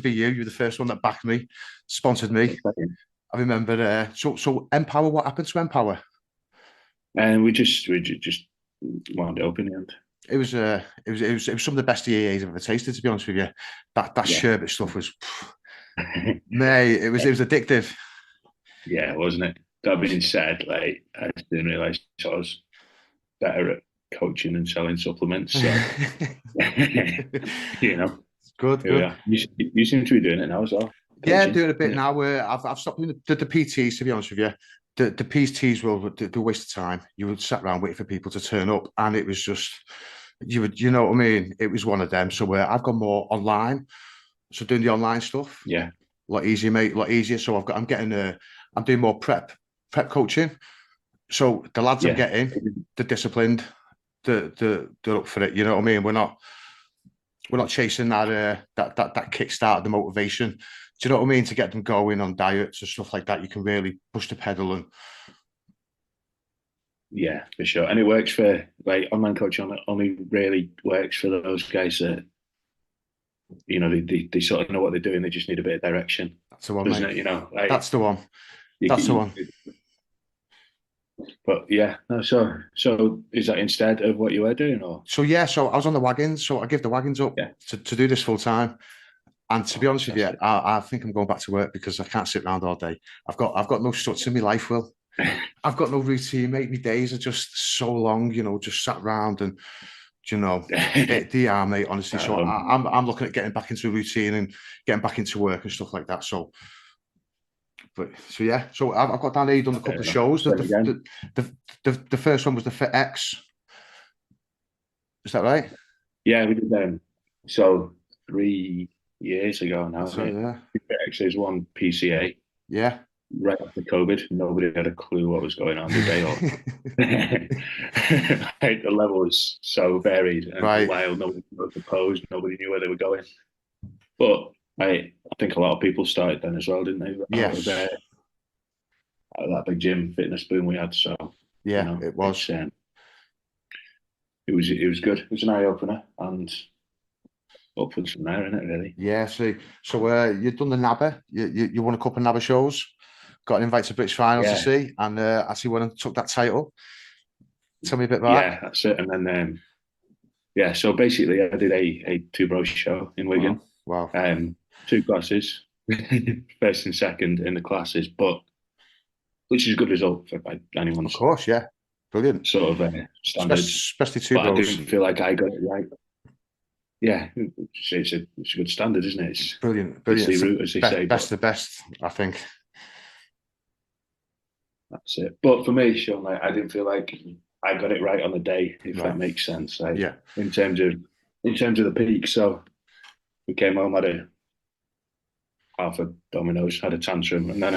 to be you. You were the first one that backed me, sponsored me. I remember. So Empower. What happened to Empower? And we just wound it up in the end. It was some of the best EAAs I've ever tasted. To be honest with you, that Yeah. sherbet stuff was, mate. It was addictive. Yeah, wasn't it? That being said, like I didn't realise I was better at coaching and selling supplements. So you know, Good, here we good. are. You seem to be doing it now as well, Yeah, coaching. doing a bit Yeah, now. I've stopped doing the PTs. To be honest with you, the PTs were the waste of time. You would sat around waiting for people to turn up, and it was just you know what I mean. It was one of them. So I've gone more online. So doing the online stuff, yeah, a lot easier, mate. A lot easier. So I'm doing more prep coaching. So the lads I'm yeah, getting, they're disciplined. They're up for it. You know what I mean. We're not chasing that kickstart, the motivation. Do you know what I mean? To get them going on diets and stuff like that, you can really push the pedal and yeah, for sure. And it works for like online coaching only really works for those guys that they sort of know what they're doing. They just need a bit of direction, that's the one, doesn't mate. it? Like That's the one. you, That's the one. but yeah, no, so is that instead of what you were doing, or So yeah, so I was on the wagons. So I give the wagons up yeah? to do this full time. And to be Oh, honest with you, fantastic. I think I'm going back to work because I can't sit around all day. I've got no structure in my life, Will. I've got no routine, mate. My days are just so long, just sat around and you know, they are, mate, honestly. So I'm looking at getting back into a routine and getting back into work and stuff like that. So yeah, so I've got down there. Done a couple Fair of enough. shows. Same again. The first one was the Fit X. Is that right? Yeah, we did them. So 3 years ago now, That's right. yeah. Yeah, Actually, there's one PCA yeah. right after COVID. Nobody had a clue what was going on, did they? Or like, the level was so varied and Right. wild. Nobody knew the pose. Nobody knew where they were going. But I think a lot of people started then as well, didn't they? Yes. Out of that big gym fitness boom we had. So Yeah, it was. it was good. It was an eye opener and upwards from there, isn't it? Really. Yeah. So you've done the Nabba. You won a couple of Nabba shows. Got an invite to British finals to Yeah, see, and I see when I took that title. Tell me a bit about that. yeah, that's it. And then yeah, so basically I did a two bro show in Wow. Wigan, Wow. two classes, first and second in the classes, but which is a good result for by Of anyone's course. Yeah. Brilliant. sort of standards. Especially two But I bros. didn't feel like I got it right. Yeah, it's a good standard, isn't it? Brilliant. It's Brilliant. the It's the route, as they say, best but of the best, I think. that's it. But for me, Sean, like, I didn't feel like I got it right on the day, if Right. that makes sense. Like Yeah. in terms of the peak. So we came home, had a half a Domino's, had a tantrum, and then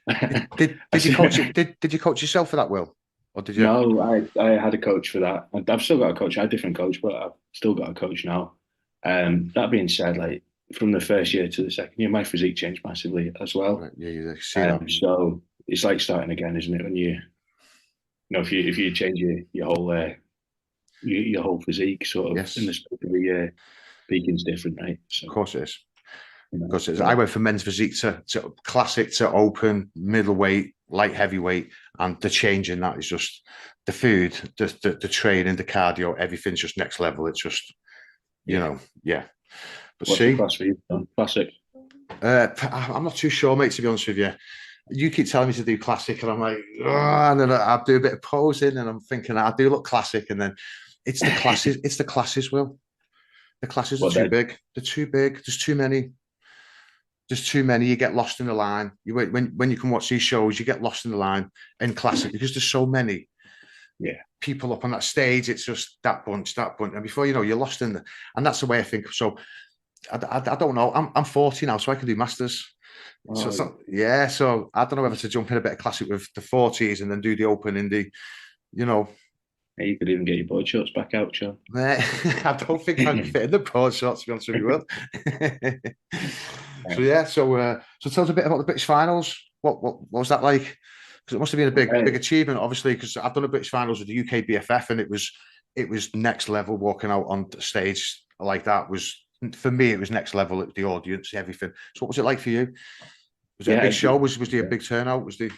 I Did you coach said, it? Did you coach yourself for that, Will? Or did you? no, I had a coach for that. I've still got a coach. I had a different coach, but I've still got a coach now. That being said, like from the first year to the second year, my physique changed massively as well. Right, yeah, you see that. So it's like starting again, isn't it? When if you change your whole your whole physique sort of in the Yes, space of a year, peaking's different, right? of So course it is. Of course it is. I but went from men's physique to classic to open, middleweight, light heavyweight, and the change in that is just the food, the training, the cardio, everything's just next level. It's just, yeah. yeah. But What's the see, class for you? Classic. I'm not too sure, mate, to be honest with you. You keep telling me to do classic, and I'm like, oh, and then I do a bit of posing, and I'm thinking I do look classic, and then it's the classes. It's the classes, Will. The classes are But too then, big. They're too big. There's too many. There's too many. You get lost in the line. When you can watch these shows, you get lost in the line in classic because there's so many yeah. people up on that stage. It's just that bunch, and before you know, you're lost in the. And that's the way I think. So I don't know. I'm 40 now, so I can do masters. So it's Oh, not, yeah. So I don't know whether to jump in a bit of classic with the 40s and then do the open in the, you know, yeah, you could even get your board shorts back out, Sean. I don't think I can fit in the broad shots, to be honest with you, Will. So Yeah. yeah, so tell us a bit about the British finals. What was that like? Because it must have been a big achievement, obviously. Because I've done a British finals with the UK BFF, and it was next level. Walking out on the stage like that was for me, it was next level. The audience, everything. So what was it like for you? Was it a Yeah, big show? Was there a big turnout? Was the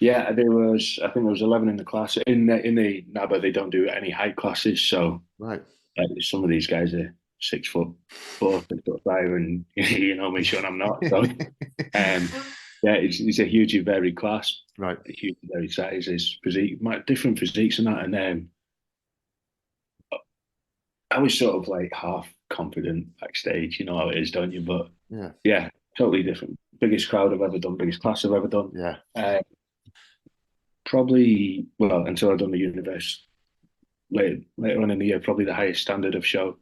yeah, there was. I think there was 11 in the class. In the Nabba, they don't do any height classes, so right? some of these guys are 6'4", 6'5", and you know me, Sean, I'm not. So, yeah, it's a hugely varied class, Right. hugely varied sizes, physique, different physiques and that. And I was sort of like half confident backstage, you know how it is, don't you? But Yeah. yeah, totally different. Biggest crowd I've ever done, biggest class I've ever done. Yeah. Probably, well, until I've done the universe later on in the year, probably the highest standard of show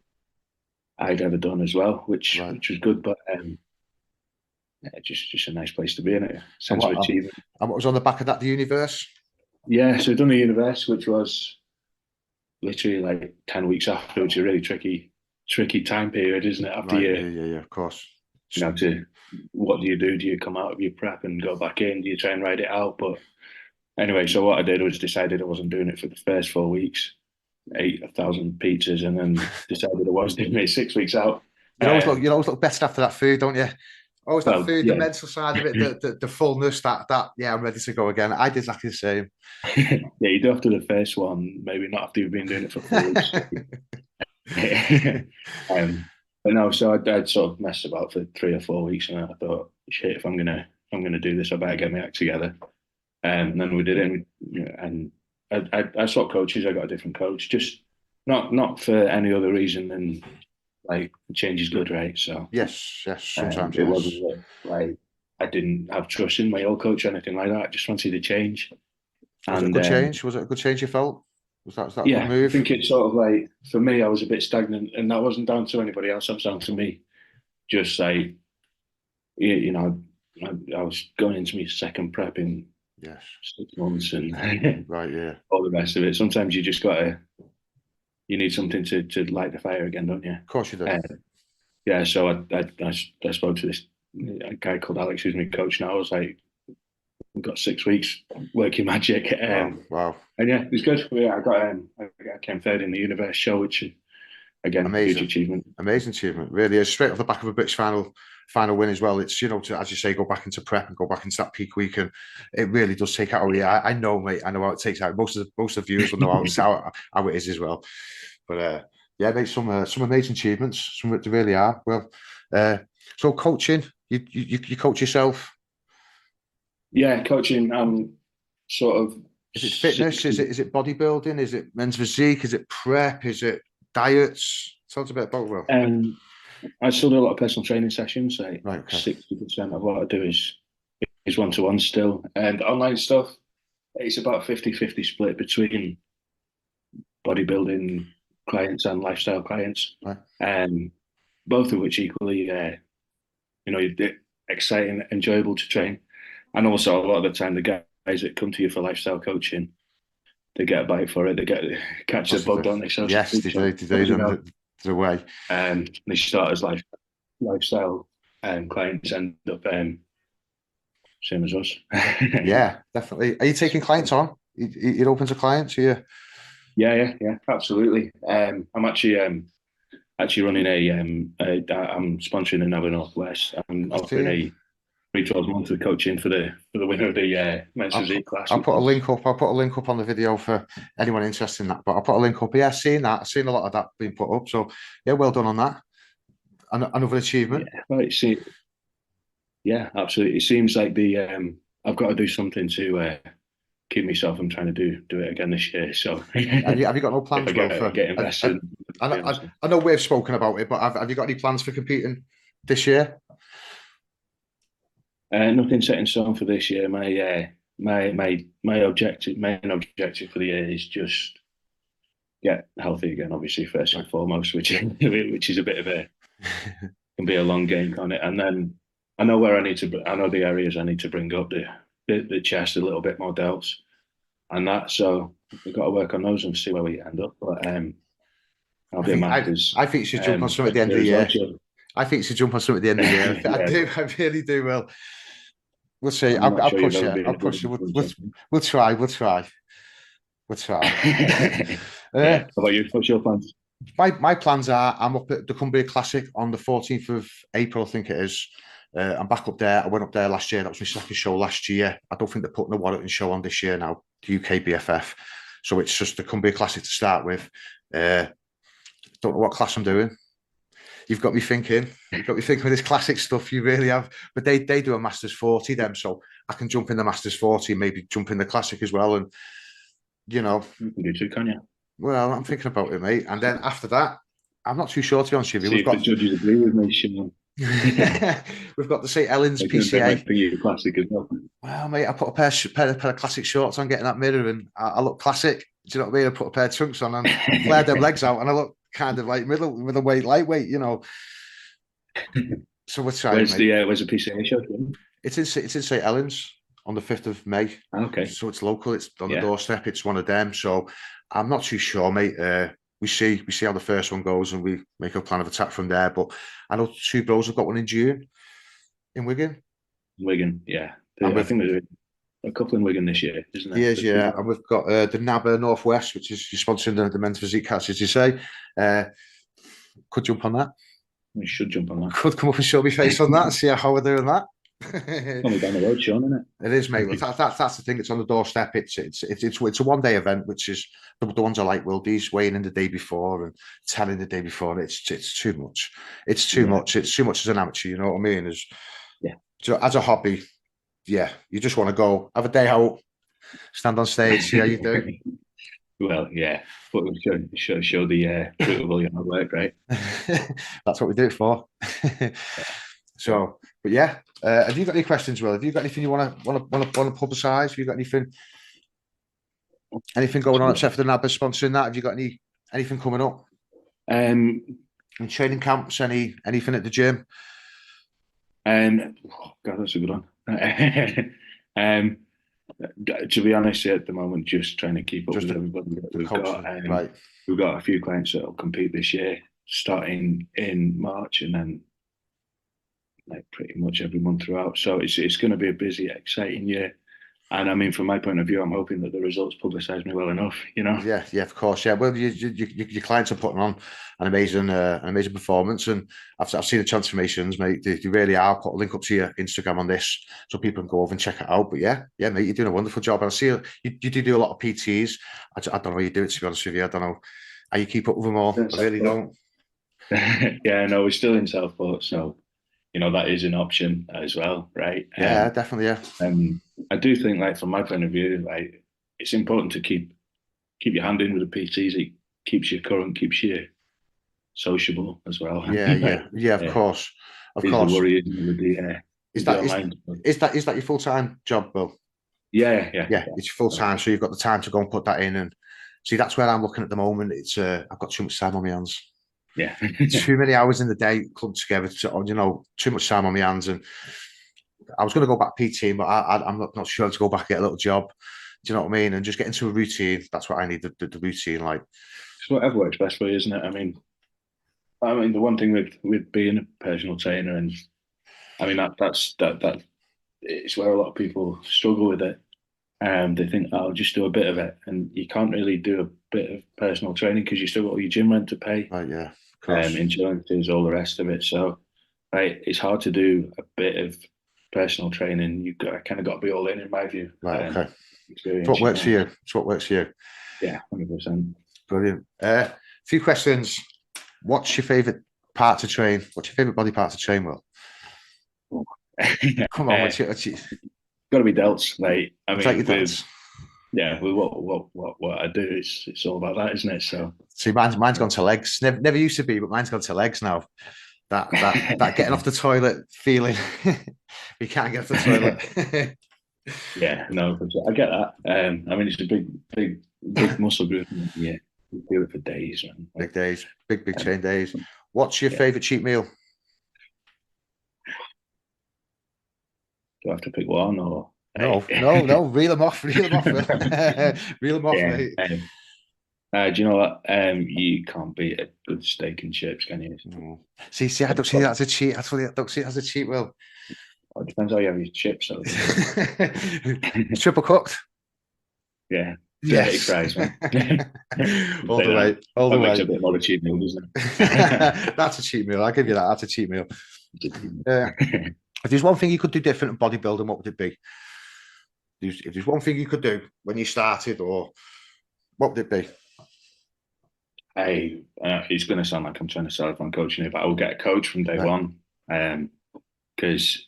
I'd ever done as well, which Right. which was good. But yeah, just a nice place to be in it. And Sense of achievement. what was on the back of that? The universe. Yeah, so I've done the universe, which was literally like 10 weeks after, which is a really tricky time period, isn't it? After Right. you, Yeah. Of course. to what do you do? Do you come out of your prep and go back in? Do you try and ride it out? But anyway, so what I did was decided I wasn't doing it for the first 4 weeks, ate 1,000 pizzas, and then decided I was doing it 6 weeks out. You always look best after that food, don't you? Always that Well, food, the yeah, mental side of it, the fullness. That yeah, I'm ready to go again. I did exactly the same. yeah, you do after the first one, maybe not after you've been doing it for 4 weeks. But no, so I'd sort of messed about for 3 or 4 weeks, and I thought, shit, if I'm gonna do this, I better get my act together. And then we did it, and I swapped coaches. I got a different coach, just not for any other reason than like change is good, right? So Yes. Sometimes it yes. wasn't that, like I didn't have trust in my old coach or anything like that. I just fancied a change, Was it a and good change? Was it a good change you felt? Was that a good yeah, I move? think it's sort of like for me, I was a bit stagnant, and that wasn't down to anybody else. That was down to me. Just like I was going into my second prep in Yes. 6 months, and Right. Yeah. all the rest of it. Sometimes you need something to light the fire again, don't you? Of course you do. Yeah, so I spoke to this guy called Alex, who's my coach now. I was like, we've got 6 weeks working magic. Wow. And yeah, it was good. Yeah, I came third in the universe show, which again, huge Amazing. achievement. Amazing achievement. Really is. Straight off the back of a British final win as well. It's, to, as you say, go back into prep and go back into that peak week. And it really does take out. I know, mate. I know how it takes out. Most of the viewers will know how it is as well. But yeah, mate, some amazing achievements. Some there really are. Well, so coaching, you coach yourself. Yeah, coaching. Sort of. Is it fitness? Is it bodybuilding? Is it men's physique? Is it prep? Is it diets? Talk a bit about well. I still do a lot of personal training sessions. Like Right. Okay. 60% of what I do is one-to-one still, and online stuff. It's about 50-50 split between bodybuilding clients and lifestyle clients, Right. both of which equally, exciting, enjoyable to train, and also a lot of the time the guys that come to you for lifestyle coaching, they get a bite for it, they catch the bug, don't they? So yes, they do. The way. They start as lifestyle clients end up same as us. Yeah, definitely. Are you taking clients on? You're open to clients? Yeah. Yeah, absolutely. I'm actually running I'm sponsoring the Nabba Northwest. I'm offering a free 12 months of coaching for the winner of the men's physique class. I'll put a link up. I'll put a link up on the video for anyone interested in that. But I'll put a link up. Yeah, I've seen that. I've seen a lot of that being put up. So yeah, well done on that. Another achievement. Yeah, right. See, yeah, absolutely. It seems like I've got to do something to keep myself from trying to do it again this year. So have you got no plans? if I get invested. I know we've spoken about it, but have you got any plans for competing this year? Nothing set in stone for this year. My main objective for the year is just get healthy again. Obviously, first and foremost, which is a bit of can be a long game on it. And then I know where I know the areas I need to bring up the chest a little bit more delts and that. So we've got to work on those and see where we end up. But I'll be a Masters. I think you should jump on something at the end of the year. I think you should jump on something at the end of the year. I do. I really do. Well, we'll see. I'll push you. I'll push you. We'll try. We'll try. How about you? What's your plans? my plans are I'm up at the Cumbria Classic on the 14th of April, I think it is. I'm back up there. I went up there last year. That was my second show last year. I don't think they're putting a Warrington show on this year now, the UK BFF. So it's just the Cumbria Classic to start with. Don't know what class I'm doing. You've got me thinking. You've got me thinking with this classic stuff. You really have. But they do a Masters 40 them, so I can jump in the Masters 40 and maybe jump in the Classic as well. And you know, You can do too, can you? well, I'm thinking about it, mate. And then after that, I'm not too sure to be honest with you. See We've if the got judges agree with me, Sean. we've got the St Helens They're going to PCA. make you classic as well. Well, mate, I put a pair of classic shorts on, getting that mirror, and I look classic. Do you know what I mean? I put a pair of trunks on and flare them legs out, and I look kind of like middleweight, lightweight, you know. So we're trying, mate. Where's the PCA show? It's in St Helens on the 5th of May. Okay. So it's local. It's on the doorstep. It's one of them. So I'm not too sure, mate. We see how the first one goes, and we make a plan of attack from there. But I know two bros have got one in June in Wigan. Wigan, yeah. I think there's a couple in Wigan this year, isn't there? Yes, yeah. And we've got the Nabba Northwest, which is sponsoring the men's physique catch, as you say. Could jump on that. We should jump on that. Could come up and show me face on that and see how we're doing that. Only down the road, Sean, isn't it? It is, mate. Well, that's the thing. It's on the doorstep. It's a 1 day event, which is the ones I like. Wildies weighing in the day before and telling the day before. It's too much. It's too much. It's too much as an amateur. You know what I mean? As a hobby, yeah. You just want to go have a day out, stand on stage, see how you do. Well, yeah, but we show the fruit of all your hard work, right? That's what we do it for. So, but yeah, have you got any questions, Will? Have you got anything you want to publicise? Have you got anything going on except for the Nabba sponsoring that? Have you got anything coming up? Any training camps? Anything at the gym? Oh God, that's a good one. To be honest, at the moment, just trying to keep up with everybody. We've got a few clients that will compete this year, starting in March, and then like pretty much every month throughout. So it's going to be a busy, exciting year. And I mean, from my point of view, I'm hoping that the results publicise me well enough, you know. Yeah, of course, yeah. Well, your clients are putting on an amazing performance, and I've seen the transformations, mate. They really are. I'll put a link up to your Instagram on this so people can go over and check it out. But yeah, mate, you're doing a wonderful job. And I see you do a lot of PTs. I don't know how you do it, to be honest with you. I don't know how you keep up with them all. I really don't. Yeah, no, we're still in Southport, so you know that is an option as well, right? Yeah, definitely. Yeah. I do think, like from my point of view, like it's important to keep your hand in with the PTs. It keeps you current, keeps you sociable as well. Yeah. Of course. The worry with the is that your full time job, Bill? Yeah. It's full time, so you've got the time to go and put that in. And see, that's where I'm looking at the moment. It's I've got too much time on my hands. Yeah, too many hours in the day clumped together. Too much time on my hands. And I was going to go back PT, but I'm not sure to go back and get a little job. Do you know what I mean? And just get into a routine. That's what I need. The routine, like it's whatever works best for you, isn't it? I mean, the one thing with being a personal trainer, and I mean that it's where a lot of people struggle with it. They think, I'll just do a bit of it, and you can't really do a bit of personal training because you still got all your gym rent to pay. Right, yeah, insurances, all the rest of it. So, right, it's hard to do a bit of personal training. You've got kind of got to be all in my view. Right, okay. It's what works for you. It's what works for you. Yeah, 100%. Brilliant. A few questions. What's your favourite part to train? What's your favourite body part to train, Will? Come on, what's got to be delts, mate. I mean, delts. Yeah, with what I do, it's all about that, isn't it? So, see, mine's gone to legs. Never used to be, but mine's gone to legs now. That getting off the toilet feeling. We can't get off the toilet. Yeah, no, I get that. I mean, it's a big muscle group. Yeah, you feel it for days, man. Big days, big chain days. What's your favourite cheat meal? Do I have to pick one or? No. Reel them off. Reel them off, mate. Do you know what? You can't beat a good steak and chips, can you? No. See, I don't see that as a cheat. I don't see it as a cheat, Will. It depends how you have your chips. Triple cooked. Yeah, dirty Yes. fries, man. All the way, all the That makes way. a bit more of a cheap meal, doesn't it? That's a cheat meal. I'll give you that. That's a cheat meal. If there's one thing you could do different in bodybuilding, what would it be? If there's one thing you could do when you started, or what would it be? Hey, it's going to sound like I'm trying to sell everyone coaching it, but I will get a coach from day one, because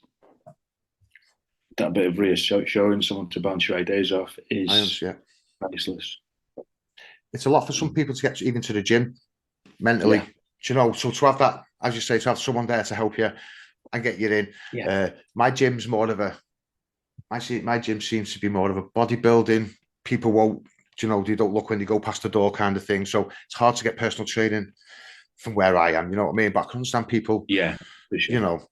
that bit of reassuring someone to bounce your ideas off is priceless. It's a lot for some people to get even to the gym mentally. Yeah. Do you know? So to have that, as you say, to have someone there to help you and get you in. Yeah. My gym's more of a. My gym seems to be more of a bodybuilding. People won't, you know, they don't look when they go past the door kind of thing. So it's hard to get personal training from where I am. You know what I mean? But I can understand people. Yeah, for sure. You know,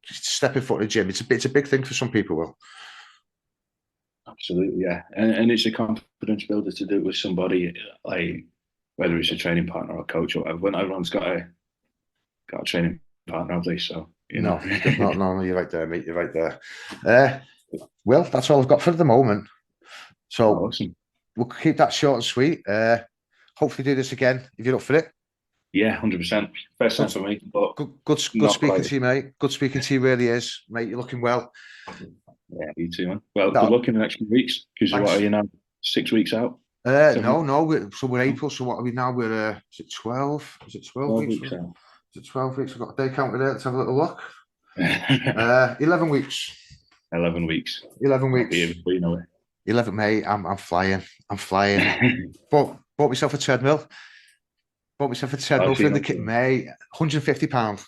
stepping foot in the gym. It's a big thing for some people. Will. Absolutely, yeah, and it's a confidence builder to do it with somebody, like whether it's a training partner or a coach or whatever. When everyone's got a training partner, have they? So you know, no, you're right there, mate. You're right there. Well, that's all I've got for the moment. So awesome. We'll keep that short and sweet. Hopefully, do this again if you're up for it. Yeah, 100%. First time for me, but good speaking to you, mate. Good speaking to you, really is, mate. You're looking well. Yeah, you too, man. Well, good luck in the next few weeks, because what are you now? 6 weeks out? No. So we're April. So what are we now? We're is it 12? Is it 12 weeks? Out. Is it 12 weeks? I've got a day counter there. Let's have a little look. 11 weeks. 11 weeks. 11 weeks. You know it. 11, mate. I'm flying. Bought myself a treadmill. For the kit, mate. £150.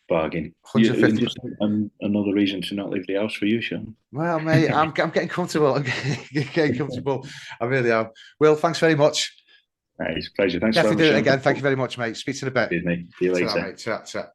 Bargain. Another reason to not leave the house for you, Sean. Well, mate, I'm getting comfortable. I'm getting comfortable. I really am. Will, thanks very much. It's a pleasure. Thanks. Definitely do it again. Thank you very much, mate. Speak to you in a bit. Cheers, mate. See you later. Mate.